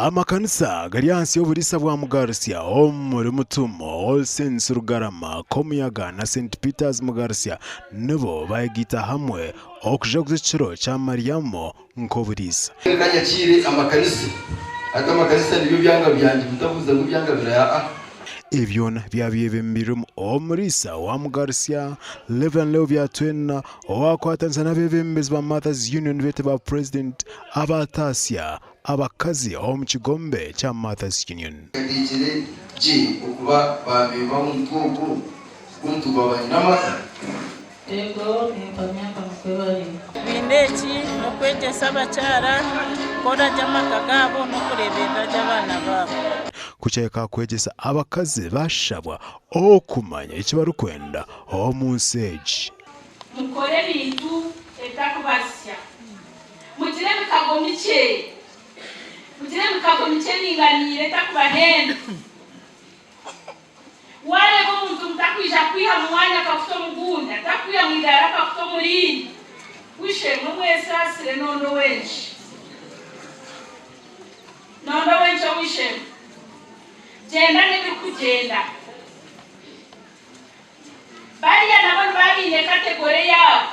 amakanisa gari hansi y'uburisa bwa Mugarsia ho muri Mutumo, All Saints Rugarama, Komuyaga na St Peters Mugarsia nibo bayigita hamwe okuja kuziciro cya Mariamo nko burisa kanyakire amakanisa atamakanisa nibyo byanga byanje mutavuze ngo byanga biraya Evyona byabiye bembirum omurisa wa Mugarsia Leven leo byatwena wakwatanza na bebembezi ba Mothers Union bete ba President abatasia abakazi mu kigombe cya Mothers Union ndikire ji okuba babimba umutugu kuntubabanya namaka ego mpamyaka mkwebari bindeki no kwegesa abacyara kora jamaka gabo no kurebera abana babo kucheka kwegesa abakazi bashabwa okumanya ikibarukwenda omunseji mukore bintu etakubasya mugire mikagomice ninganire takubahenda wale muntu mtakwija kwiha mwanya kafuto mugunda takwiya mwidara kafuto murini wishemwe mwesasire nondo wenshi wishemwe genda n'ibikugenda bariya nabo babine kategori yabo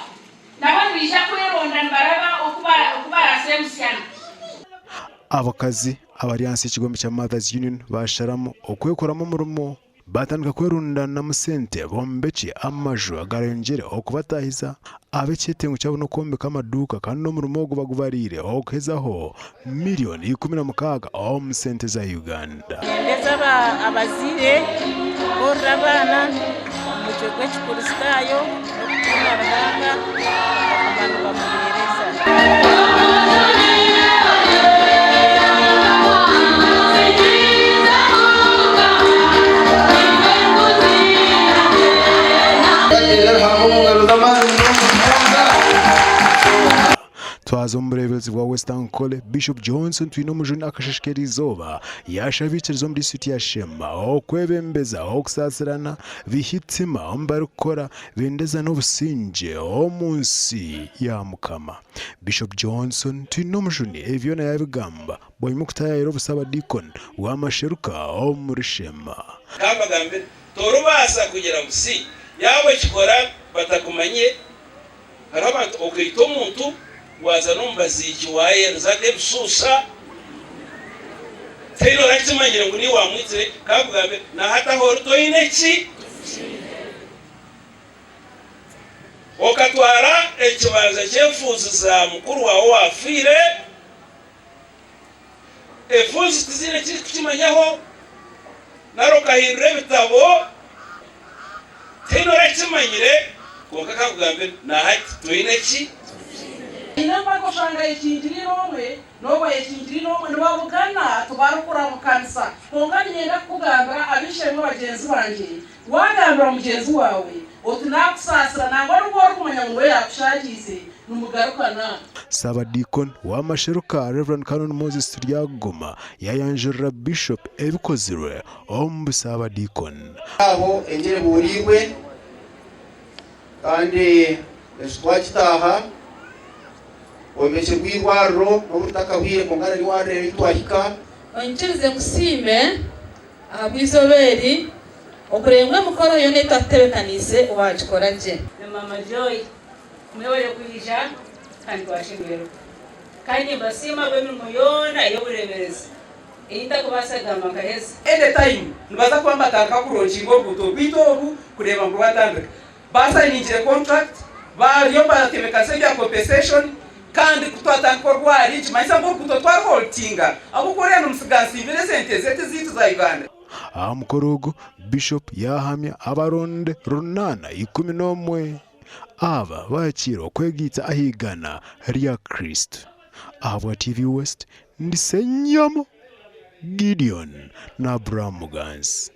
nabo bisha kweronda baraba okubarasemusyana abakazi abariyansi y'ikigombe cya Mothers Union basharamo okwekoramo murumo batandika kwerundana musente bombeki amaju agarengere okubatahiza abekyetengo cyabo no kombeka amaduka kandi no murumo gubagubarire okuhezaho miliyoni 16 omusente za Uganda ndeza abazire korra abana mu kigo cy'ikurisitayo no kutumira abaganga abantu bamuhereza twazo murebezi bwa Western Kole Bishop Johnson twino mujuni akashishikerizoba yashabikirizo muri suti ya Shema okwebembeza okusasirana bihitima mbarukora bendeza n'obusinje omunsi ya Mukama. Bishop Johnson twino mujuni evyona yabigamba boyimo kutayira busaba deacon wa masheruka muri Shema kabagambe torubasa kugira musi yawe kikora batakumanye harabantu okito muntu waza numbaziji waye nzade bususa tero rakimanyire ngo ni wamwitire kavugambe na hata horto ineki okatwara ekibanza cyefuza mukuru wawe wafire efuzi tizine kimanyaho narokahindure bitabo tero rakimanyire ngo kavugambe na hati to ineki inamba ko shanga ikinjiri nomwe noba ikinjiri nomwe nabugana tubarukura mu kanisa kongani nyenda kugamba abishemwe bagenzi banje wagambira mugenzi wawe otunakusasira nangwa rwo kumanya ngo yakushagize numugarukana saba deacon wa masheruka Reverend Canon Moses Turyagoma yayanjira Bishop ebikozirwe ombusaba deacon aho engere buriwe kandi twakitaha omeche kwirwaro n'ubutaka bwiye kongana ni ware bitwahika onchirize kusime abwizoberi okurengwe mukoro yone tatebekanise wachikora je mama Joy mwewele kuyija kandi twashimira kandi basima bwe muyona yo burebereza inta kubasagama kaheza ende time nibaza kwamba takakuronjingo buto bitoru kureba ngo batandika basa injire contract bariyomba temekase ya compensation kandi kutwatankorwa rich maisa ngo kutotwara holtinga abukorera umusigansi imbere sente zete zitu za Uganda amukorogo Bishop yahamya abaronde runana 11 aba bakiro kwegita ahigana rya Kristo aba TV West ndisenyamo Gideon na Abraham Mugansi.